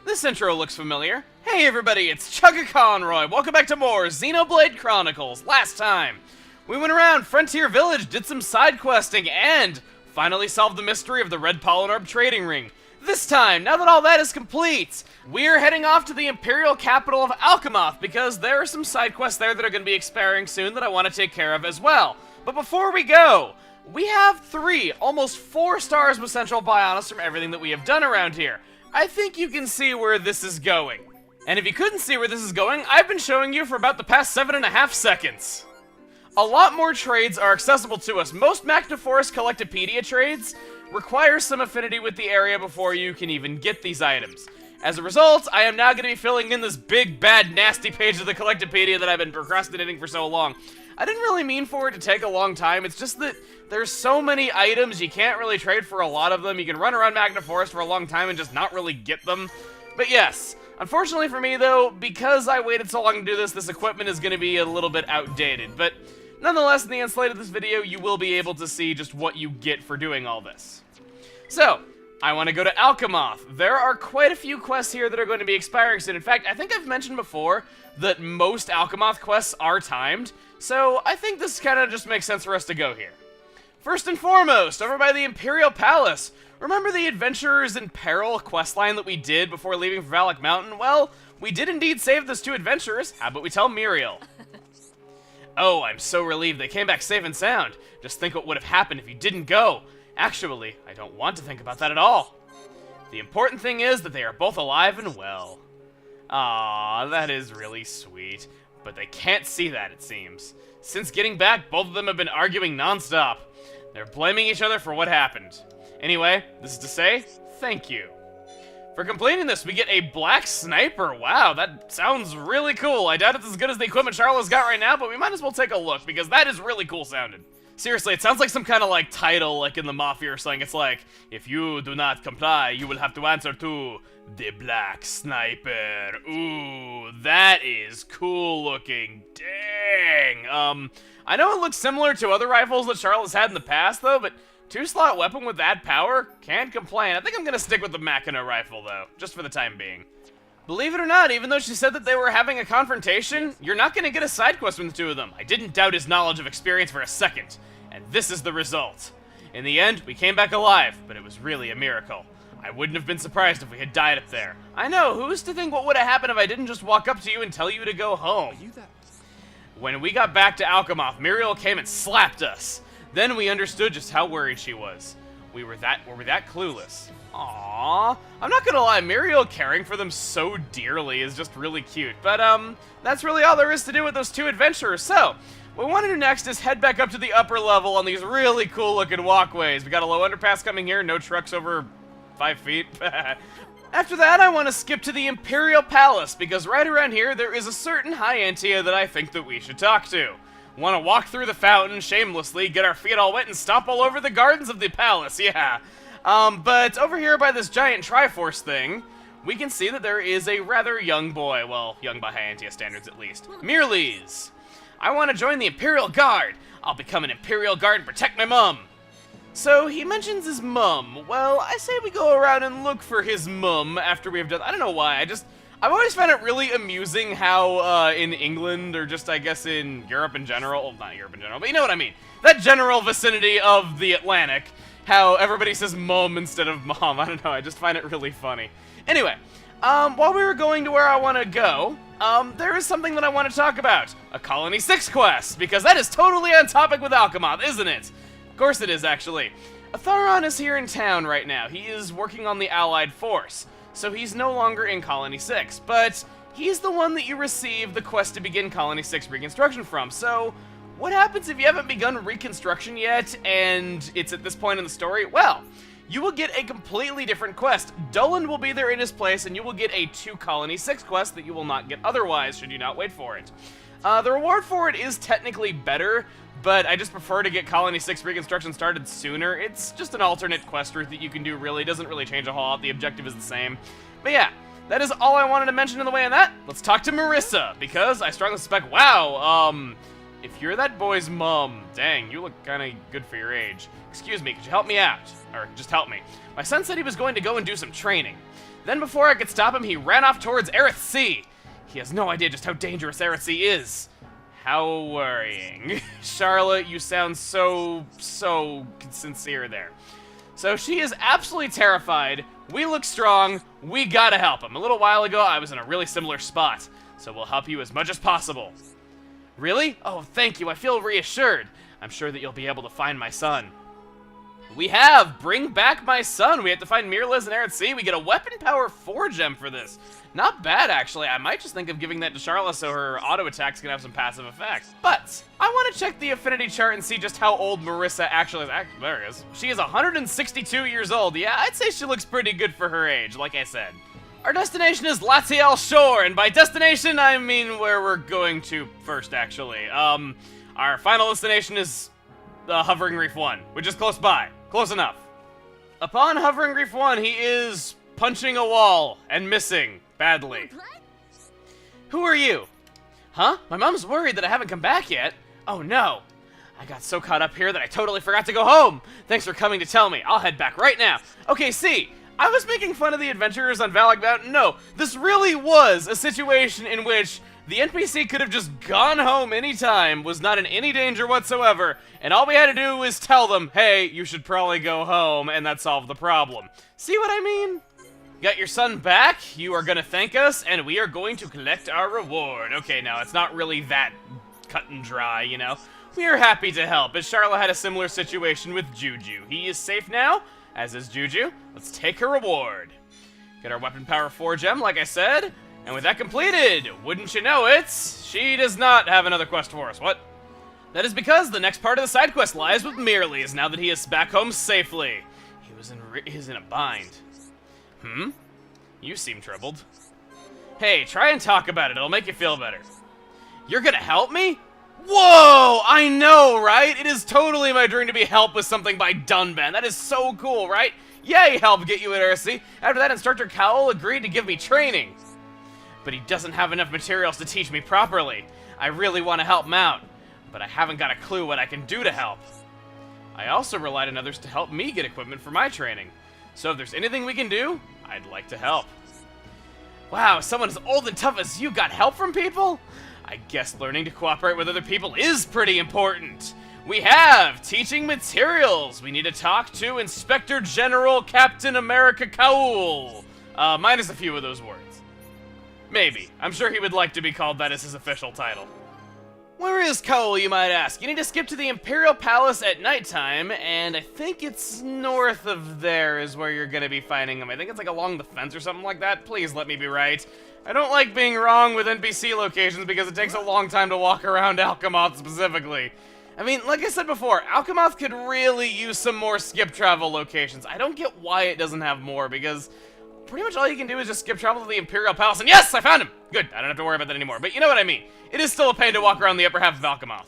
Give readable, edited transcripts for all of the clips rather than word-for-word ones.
This intro looks familiar. Hey everybody, it's Chugga Conroy. Welcome back to more Xenoblade Chronicles. Last time, we went around Frontier Village, did some side questing, and finally solved the mystery of the Red Pollen Orb trading ring. This time, now that all that is complete, we're heading off to the Imperial capital of Alcamoth because there are some side quests there that are going to be expiring soon that I want to take care of as well. But before we go, we have 3, almost 4 stars with Central Bionis from everything that we have done around here. I think you can see where this is going. And if you couldn't see where this is going, I've been showing you for about the past 7.5 seconds. A lot more trades are accessible to us. Most Magnaforest Collectopedia trades require some affinity with the area before you can even get these items. As a result, I am now going to be filling in this big, bad, nasty page of the Collectopedia that I've been procrastinating for so long. I didn't really mean for it to take a long time, it's just that there's so many items, you can't really trade for a lot of them. You can run around Magnaforest for a long time and just not really get them. But yes, unfortunately for me though, because I waited so long to do this, this equipment is going to be a little bit outdated. But nonetheless, in the end slate of this video, you will be able to see just what you get for doing all this. So, I want to go to Alcamoth. There are quite a few quests here that are going to be expiring soon. In fact, I think I've mentioned before that most Alcamoth quests are timed, so I think this kind of just makes sense for us to go here. First and foremost, over by the Imperial Palace. Remember the Adventurers in Peril questline that we did before leaving for Valak Mountain? Well, we did indeed save those 2 adventurers. How about we tell Muriel? Oh, I'm so relieved they came back safe and sound. Just think what would have happened if you didn't go. Actually, I don't want to think about that at all. The important thing is that they are both alive and well. Aww, that is really sweet. But they can't see that, it seems. Since getting back, both of them have been arguing nonstop. They're blaming each other for what happened. Anyway, this is to say, thank you. For completing this, we get a black sniper. Wow, that sounds really cool. I doubt it's as good as the equipment Charlotte's got right now, but we might as well take a look, because that is really cool sounding. Seriously, it sounds like some kind of like title, like in the Mafia or something. It's like, if you do not comply, you will have to answer to the Black Sniper. Ooh, that is cool looking. Dang. I know it looks similar to other rifles that Charlotte's had in the past, though, but 2-slot weapon with that power? Can't complain. I think I'm gonna stick with the Machina rifle, though, just for the time being. Believe it or not, even though she said that they were having a confrontation, you're not gonna get a side quest from the 2 of them. I didn't doubt his knowledge of experience for a second. And this is the result. In the end, we came back alive, but it was really a miracle. I wouldn't have been surprised if we had died up there. I know, who's to think what would have happened if I didn't just walk up to you and tell you to go home? When we got back to Alcamoth, Muriel came and slapped us. Then we understood just how worried she was. Were we that clueless? Aww. I'm not gonna lie, Muriel caring for them so dearly is just really cute. But, that's really all there is to do with those 2 adventurers. So, what we want to do next is head back up to the upper level on these really cool looking walkways. We got a low underpass coming here, no trucks over 5 feet. After that, I want to skip to the Imperial Palace, because right around here, there is a certain Hyantia that I think that we should talk to. Want to walk through the fountain shamelessly, get our feet all wet, and stomp all over the gardens of the palace, yeah. But over here by this giant Triforce thing, we can see that there is a rather young boy, well, young by Hyantia standards at least, Mirles. I want to join the Imperial Guard. I'll become an Imperial Guard and protect my mum. So he mentions his mum. Well, I say we go around and look for his mum after we have done. I don't know why. I've always found it really amusing how in England, or just I guess in Europe in general, well, not Europe in general, but you know what I mean. That general vicinity of the Atlantic, how everybody says mum instead of mom. I don't know. I just find it really funny. Anyway, while we were going to where I want to go, there is something that I want to talk about. A Colony 6 quest, because that is totally on topic with Alcamoth, isn't it? Of course it is, actually. Atharon is here in town right now. He is working on the Allied force, so he's no longer in Colony 6, but he's the one that you receive the quest to begin Colony 6 reconstruction from. So, what happens if you haven't begun reconstruction yet, and it's at this point in the story? Well, you will get a completely different quest. Dolan will be there in his place, and you will get a 2 Colony 6 quest that you will not get otherwise should you not wait for it. The reward for it is technically better, but I just prefer to get Colony 6 reconstruction started sooner. It's just an alternate quest route that you can do, really. It doesn't really change a whole lot. The objective is the same. But yeah, that is all I wanted to mention in the way of that. Let's talk to Marissa, because I strongly suspect, wow, if you're that boy's mom, dang, you look kind of good for your age. Excuse me, could you help me out? Or just help me. My son said he was going to go and do some training. Then before I could stop him, he ran off towards Aerith Sea. He has no idea just how dangerous Aerith Sea is. How worrying. Charlotte, you sound so sincere there. So she is absolutely terrified. We look strong. We gotta help him. A little while ago, I was in a really similar spot, so we'll help you as much as possible. Really? Oh, thank you. I feel reassured. I'm sure that you'll be able to find my son. We have! Bring back my son! We have to find Mirliz and Aerith Sea. We get a weapon power 4 gem for this. Not bad, actually. I might just think of giving that to Charlotte so her auto attacks can have some passive effects. But I want to check the affinity chart and see just how old Marissa actually is. There it is. She is 162 years old. Yeah, I'd say she looks pretty good for her age, like I said. Our destination is Latiel Shore, and by destination, I mean where we're going to first, actually. Our final destination is Hovering Reef 1, which is close by. Close enough. Upon Hovering Reef 1, he is punching a wall and missing badly. Who are you? Huh? My mom's worried that I haven't come back yet. Oh no. I got so caught up here that I totally forgot to go home. Thanks for coming to tell me. I'll head back right now. Okay, see, I was making fun of the adventurers on Valak Mountain. No, this really was a situation in which the NPC could have just gone home anytime, was not in any danger whatsoever, and all we had to do was tell them, hey, you should probably go home, and that solved the problem. See what I mean? Got your son back, you are gonna thank us, and we are going to collect our reward. Okay, now, it's not really that cut and dry, you know? We are happy to help, as Charlotte had a similar situation with Juju. He is safe now, as is Juju. Let's take her reward. Get our weapon power 4 gem, like I said. And with that completed, wouldn't you know it, she does not have another quest for us. What? That is because the next part of the side quest lies with Mirliz now that he is back home safely. He's in a bind. You seem troubled. Hey, try and talk about it. It'll make you feel better. You're gonna help me? Whoa! I know, right? It is totally my dream to be helped with something by Dunban. That is so cool, right? Yay, help get you at RC. After that, Instructor Cowell agreed to give me training. But he doesn't have enough materials to teach me properly. I really want to help him out, but I haven't got a clue what I can do to help. I also relied on others to help me get equipment for my training. So if there's anything we can do, I'd like to help. Wow, someone as old and tough as you got help from people? I guess learning to cooperate with other people is pretty important. We have teaching materials. We need to talk to Inspector General Captain America Cowell. Minus a few of those words. Maybe. I'm sure he would like to be called that as his official title. Where is Cowell, you might ask? You need to skip to the Imperial Palace at nighttime, and I think it's north of there is where you're gonna be finding him. I think it's like along the fence or something like that. Please let me be right. I don't like being wrong with NPC locations because it takes a long time to walk around Alcamoth specifically. I mean, like I said before, Alcamoth could really use some more skip travel locations. I don't get why it doesn't have more, because pretty much all you can do is just skip travel to the Imperial Palace, and yes, I found him! Good, I don't have to worry about that anymore, but you know what I mean. It is still a pain to walk around the upper half of Alcamoth.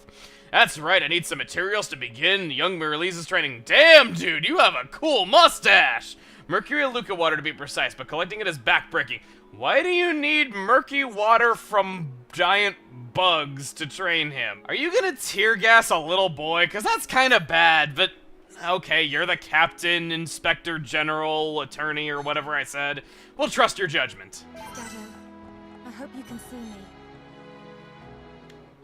That's right, I need some materials to begin young Mirliz's training. Damn, dude, you have a cool mustache! Mercury Luca water to be precise, but collecting it is backbreaking. Why do you need murky water from giant bugs to train him? Are you gonna tear gas a little boy? Cause that's kinda bad, but okay, you're the captain, inspector general, attorney, or whatever I said. We'll trust your judgment. Dado, I hope you can see me.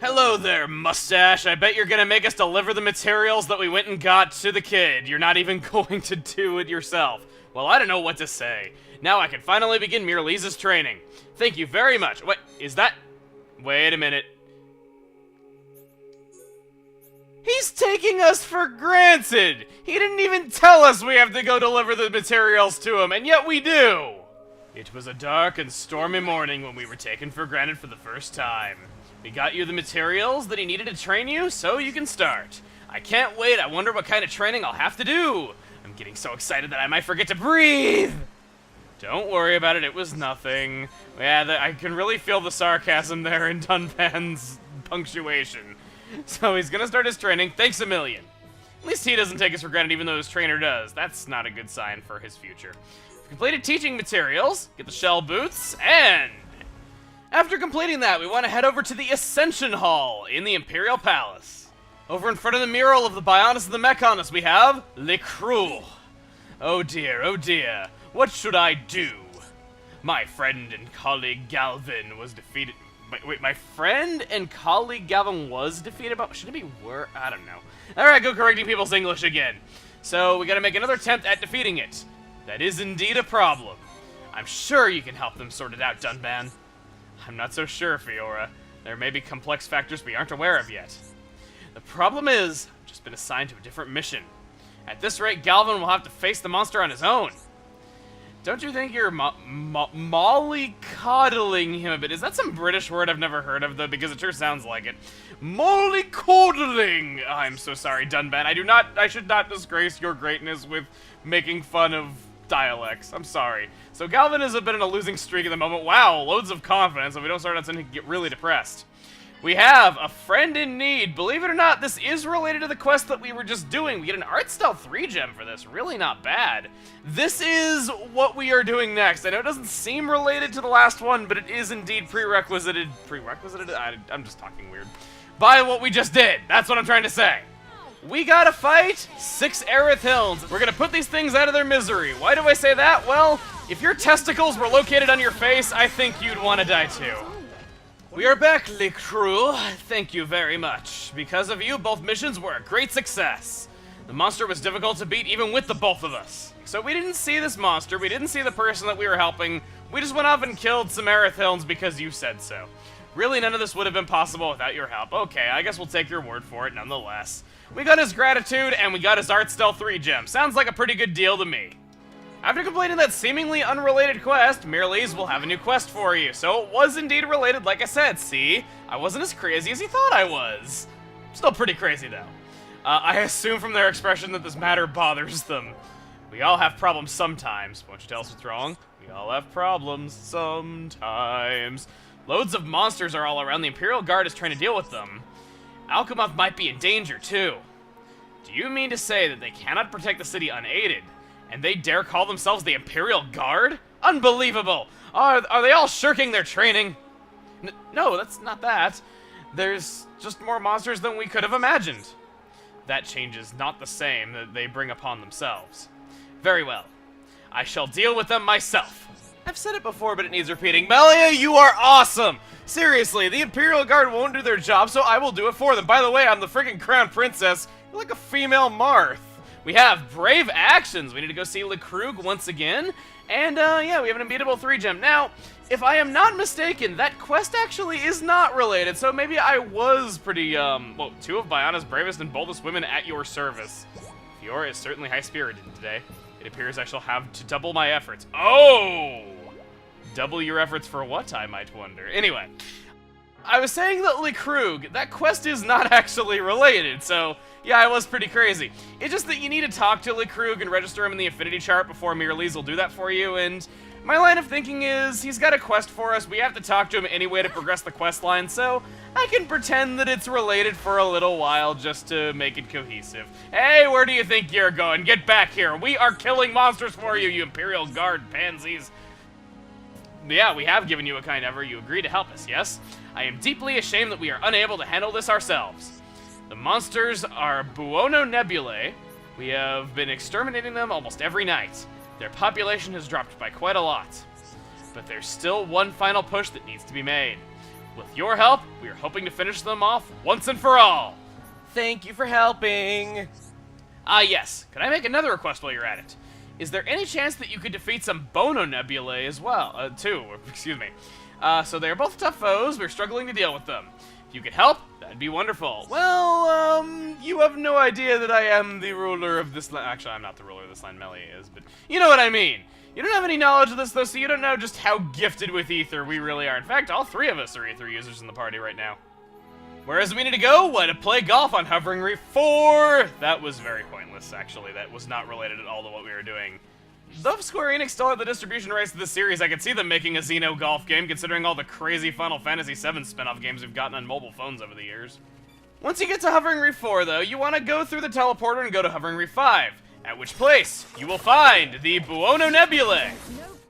Hello there, mustache. I bet you're gonna make us deliver the materials that we went and got to the kid. You're not even going to do it yourself. Well, I don't know what to say. Now I can finally begin Mirliz's training. Thank you very much. Wait, is that... Wait a minute. He's taking us for granted! He didn't even tell us we have to go deliver the materials to him, and yet we do! It was a dark and stormy morning when we were taken for granted for the first time. We got you the materials that he needed to train you, so you can start. I can't wait, I wonder what kind of training I'll have to do. I'm getting so excited that I might forget to breathe! Don't worry about it, it was nothing. Yeah, I can really feel the sarcasm there in Dunpan's punctuation. So he's gonna start his training, thanks a million. At least he doesn't take us for granted even though his trainer does. That's not a good sign for his future. We've completed teaching materials, get the shell boots, and... after completing that, we want to head over to the Ascension Hall in the Imperial Palace. Over in front of the mural of the Bionis and the Mechonis, we have Le Cruel. Oh dear, what should I do? My friend and colleague Galvin was defeated. Wait, my friend and colleague Galvin was defeated, but should it be were? I don't know. Alright, go correcting people's English again. So, we gotta make another attempt at defeating it. That is indeed a problem. I'm sure you can help them sort it out, Dunban. I'm not so sure, Fiora. There may be complex factors we aren't aware of yet. The problem is, I've just been assigned to a different mission. At this rate, Galvin will have to face the monster on his own. Don't you think you're mollycoddling him a bit? Is that some British word I've never heard of, though? Because it sure sounds like it. Mollycoddling! I'm so sorry, Dunban. I should not disgrace your greatness with making fun of dialects. I'm sorry. So Galvin is a bit in a losing streak at the moment. Wow, loads of confidence, so we don't start out to get really depressed. We have a friend in need. Believe it or not, this is related to the quest that we were just doing. We get an Art Style 3 gem for this. Really not bad. This is what we are doing next. I know it doesn't seem related to the last one, but it is indeed prerequisited. I'm just talking weird. By what we just did. That's what I'm trying to say. We gotta fight 6 Aerith Hills. We're gonna put these things out of their misery. Why do I say that? Well, if your testicles were located on your face, I think you'd want to die too. We are back, Le Crew. Thank you very much. Because of you, both missions were a great success. The monster was difficult to beat even with the both of us. So we didn't see this monster, we didn't see the person that we were helping, we just went off and killed some Aerith Hills because you said so. Really, none of this would have been possible without your help. Okay, I guess we'll take your word for it nonetheless. We got his gratitude, and we got his Art Style 3 gem. Sounds like a pretty good deal to me. After completing that seemingly unrelated quest, Mirrlees will have a new quest for you. So it was indeed related, like I said. See? I wasn't as crazy as you thought I was. Still pretty crazy, though. I assume from their expression that this matter bothers them. We all have problems sometimes. Won't you tell us what's wrong? We all have problems sometimes. Loads of monsters are all around. The Imperial Guard is trying to deal with them. Alcamoth might be in danger, too. Do you mean to say that they cannot protect the city unaided? And they dare call themselves the Imperial Guard? Unbelievable! Are they all shirking their training? No, that's not that. There's just more monsters than we could have imagined. That change is not the same that they bring upon themselves. Very well. I shall deal with them myself. I've said it before, but it needs repeating. Melia, you are awesome! Seriously, the Imperial Guard won't do their job, so I will do it for them. By the way, I'm the freaking Crown Princess. You're like a female Marth. We have brave actions. We need to go see Le Krug once again. And, yeah, we have an unbeatable 3 gem. Now, if I am not mistaken, that quest actually is not related, so maybe I was pretty, well, 2 of Biana's bravest and boldest women at your service. Fiora is certainly high-spirited today. It appears I shall have to double my efforts. Oh! Double your efforts for what, I might wonder. Anyway, I was saying that Le Krug, that quest is not actually related, so yeah, I was pretty crazy. It's just that you need to talk to Le Krug and register him in the affinity chart before Mirrlees will do that for you, and my line of thinking is, he's got a quest for us, we have to talk to him anyway to progress the quest line, so I can pretend that it's related for a little while just to make it cohesive. Hey, where do you think you're going? Get back here. We are killing monsters for you, you Imperial Guard pansies. Yeah, we have given you a kind offer. You agree to help us, yes? I am deeply ashamed that we are unable to handle this ourselves. The monsters are Buono Nebulae. We have been exterminating them almost every night. Their population has dropped by quite a lot. But there's still one final push that needs to be made. With your help, we are hoping to finish them off once and for all. Thank you for helping. Ah, yes. Could I make another request while you're at it? Is there any chance that you could defeat some Bono Nebulae as well? Excuse me. So they're both tough foes. We're struggling to deal with them. If you could help, that'd be wonderful. Well, you have no idea that I am the ruler of this land. Actually, I'm not the ruler of this land, Melia is, but you know what I mean. You don't have any knowledge of this, though, so you don't know just how gifted with Ether we really are. In fact, all 3 of us are Ether users in the party right now. Whereas we need to go? Why, to play golf on Hovering Reef 4! That was very pointless, actually. That was not related at all to what we were doing. Though if Square Enix still had the distribution rights to this series, I could see them making a Xeno golf game, considering all the crazy Final Fantasy VII spin-off games we've gotten on mobile phones over the years. Once you get to Hovering Reef 4, though, you want to go through the teleporter and go to Hovering Reef 5, at which place you will find the Buono Nebulae.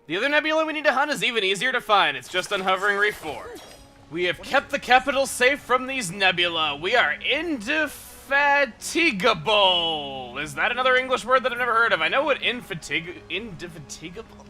The other nebula we need to hunt is even easier to find. It's just on Hovering Reef 4. We have kept the capital safe from these nebula. We are indefeasible. Indefatigable. Is that another English word that I've never heard of? I know what indefatigable.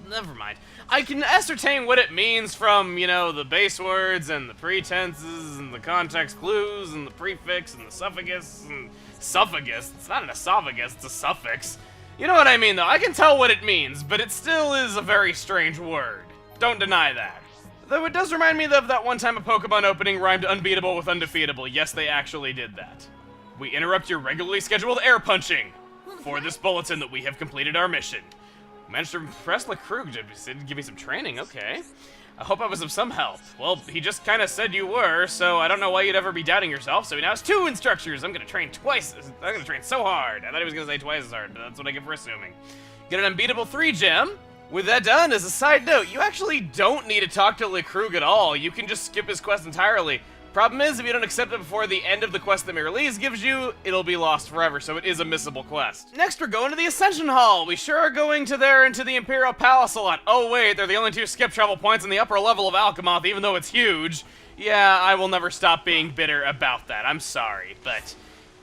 Never mind. I can ascertain what it means from, you know, the base words and the pretenses and the context clues and the prefix and the suffix and suffix. It's not an esophagus, it's a suffix. You know what I mean, though. I can tell what it means, but it still is a very strange word. Don't deny that. Though it does remind me of that one time a Pokemon opening rhymed unbeatable with undefeatable. Yes, they actually did that. We interrupt your regularly scheduled air punching for this bulletin that we have completed our mission. Managed to impress Lekroog to give me some training, okay. I hope I was of some help. Well, he just kind of said you were, so I don't know why you'd ever be doubting yourself, so he now has 2 instructors. I'm gonna train twice. I'm gonna train so hard. I thought he was gonna say twice as hard, but that's what I get for assuming. Get an unbeatable 3 gem. With that done, as a side note, you actually don't need to talk to Lekroog at all. You can just skip his quest entirely. Problem is, if you don't accept it before the end of the quest that Mirrorlise gives you, it'll be lost forever, so it is a missable quest. Next, we're going to the Ascension Hall. We sure are going to there and to the Imperial Palace a lot. Oh wait, they're the only 2 skip travel points in the upper level of Alcamoth, even though it's huge. Yeah, I will never stop being bitter about that. I'm sorry, but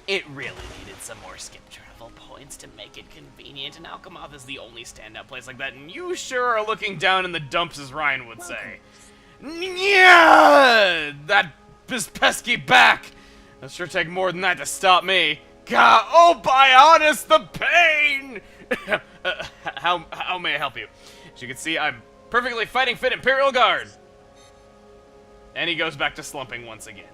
it really needed some more skip travel points to make it convenient, and Alcamoth is the only standout place like that, and you sure are looking down in the dumps, as Ryan would say. Yeah, that his pesky back! It'll sure take more than that to stop me. God, oh by honest, the pain! How may I help you? As you can see, I'm perfectly fighting fit Imperial Guard. And he goes back to slumping once again.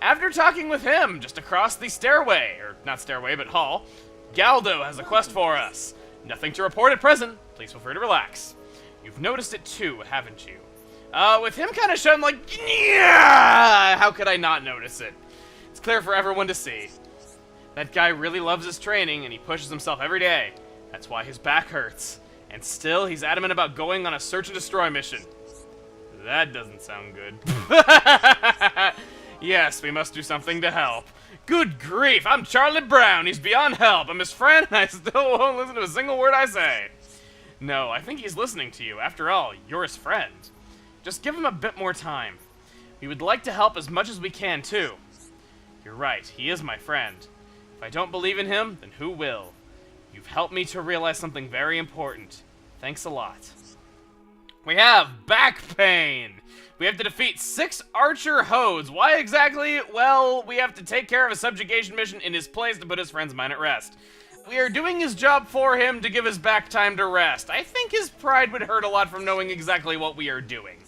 After talking with him, just across the stairway, or not stairway, but hall, Galdo has a quest for us. Nothing to report at present. Please feel free to relax. You've noticed it too, haven't you? With him kind of showing like, yeah, how could I not notice it? It's clear for everyone to see. That guy really loves his training, and he pushes himself every day. That's why his back hurts. And still, he's adamant about going on a search and destroy mission. That doesn't sound good. Yes, we must do something to help. Good grief, I'm Charlie Brown. He's beyond help. I'm his friend, and I still won't listen to a single word I say. No, I think he's listening to you. After all, you're his friend. Just give him a bit more time. We would like to help as much as we can, too. You're right, he is my friend. If I don't believe in him, then who will? You've helped me to realize something very important. Thanks a lot. We have back pain. We have to defeat 6 archer hodes. Why exactly? Well, we have to take care of a subjugation mission in his place to put his friend's mind at rest. We are doing his job for him to give his back time to rest. I think his pride would hurt a lot from knowing exactly what we are doing.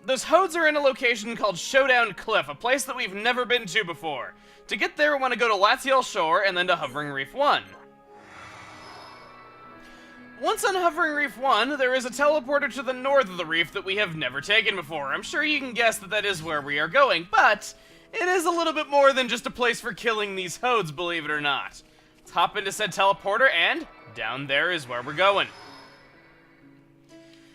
Those hodes are in a location called Showdown Cliff, a place that we've never been to before. To get there, we want to go to Latiel Shore and then to Hovering Reef 1. Once on Hovering Reef 1, there is a teleporter to the north of the reef that we have never taken before. I'm sure you can guess that that is where we are going, but it is a little bit more than just a place for killing these hodes, believe it or not. Let's hop into said teleporter, and down there is where we're going.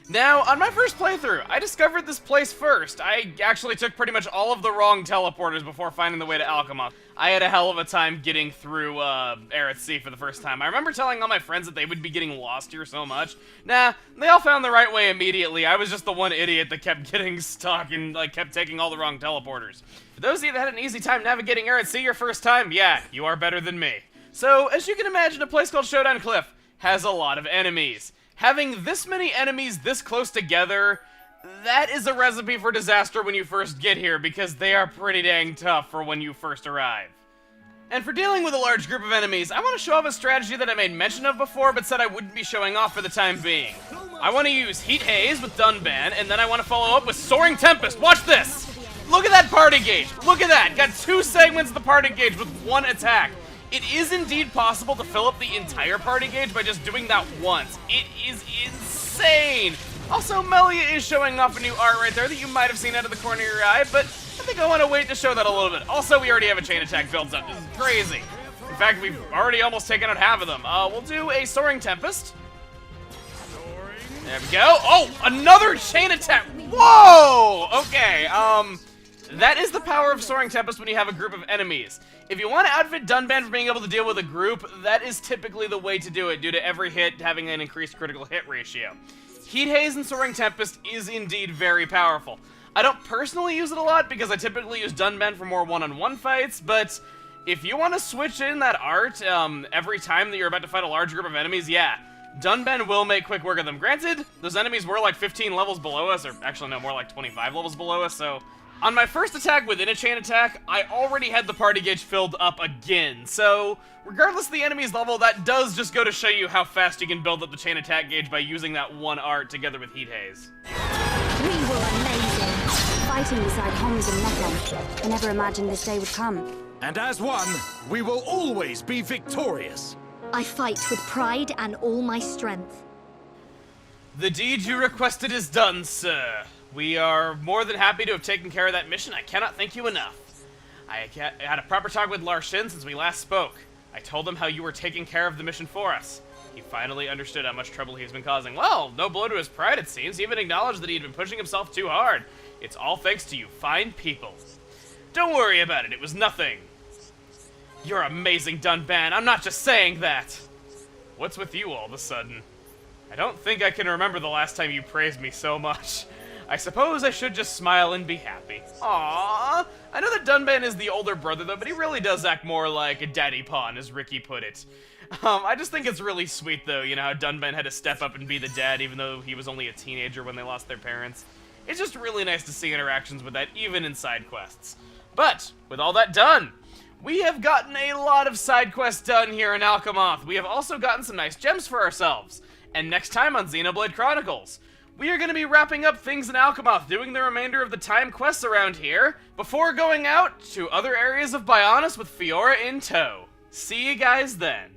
Now, on my first playthrough, I discovered this place first. I actually took pretty much all of the wrong teleporters before finding the way to Alcamoth. I had a hell of a time getting through Aerith Sea for the first time. I remember telling all my friends that they would be getting lost here so much. Nah, they all found the right way immediately. I was just the one idiot that kept getting stuck and kept taking all the wrong teleporters. For those of you that had an easy time navigating Aerith Sea your first time, yeah, you are better than me. So, as you can imagine, a place called Showdown Cliff has a lot of enemies. Having this many enemies this close together, that is a recipe for disaster when you first get here, because they are pretty dang tough for when you first arrive. And for dealing with a large group of enemies, I want to show off a strategy that I made mention of before, but said I wouldn't be showing off for the time being. I want to use Heat Haze with Dunban, and then I want to follow up with Soaring Tempest. Watch this! Look at that party gauge! Look at that! Got 2 segments of the party gauge with 1 attack. It is indeed possible to fill up the entire party gauge by just doing that once. It is insane! Also, Melia is showing off a new art right there that you might have seen out of the corner of your eye, but I think I want to wait to show that a little bit. Also, we already have a chain attack built up. This is crazy. In fact, we've already almost taken out half of them. We'll do a Soaring Tempest. There we go. Oh, another chain attack. Whoa! Okay, that is the power of Soaring Tempest when you have a group of enemies. If you want to outfit Dunban for being able to deal with a group, that is typically the way to do it, due to every hit having an increased critical hit ratio. Heat Haze and Soaring Tempest is indeed very powerful. I don't personally use it a lot because I typically use Dunban for more one-on-one fights, but if you want to switch in that art every time that you're about to fight a large group of enemies, yeah, Dunban will make quick work of them. Granted, those enemies were like 15 levels below us, or actually no, more like 25 levels below us, so on my first attack within a chain attack, I already had the party gauge filled up again, so regardless of the enemy's level, that does just go to show you how fast you can build up the chain attack gauge by using that one art together with Heat Haze. We were amazing. Fighting beside Homs and Nopon. I never imagined this day would come. And as one, we will always be victorious. I fight with pride and all my strength. The deed you requested is done, sir. We are more than happy to have taken care of that mission. I cannot thank you enough. I had a proper talk with Larshin since we last spoke. I told him how you were taking care of the mission for us. He finally understood how much trouble he's been causing. Well, no blow to his pride, it seems. He even acknowledged that he'd been pushing himself too hard. It's all thanks to you fine people. Don't worry about it. It was nothing. You're amazing, Dunban. I'm not just saying that. What's with you all of a sudden? I don't think I can remember the last time you praised me so much. I suppose I should just smile and be happy. Aww. I know that Dunban is the older brother, though, but he really does act more like a daddy pawn, as Ricky put it. I just think it's really sweet, though, you know, how Dunban had to step up and be the dad, even though he was only a teenager when they lost their parents. It's just really nice to see interactions with that, even in side quests. But, with all that done, we have gotten a lot of side quests done here in Alcamoth. We have also gotten some nice gems for ourselves. And next time on Xenoblade Chronicles, we are going to be wrapping up things in Alcamoth, doing the remainder of the time quests around here, before going out to other areas of Bionis with Fiora in tow. See you guys then.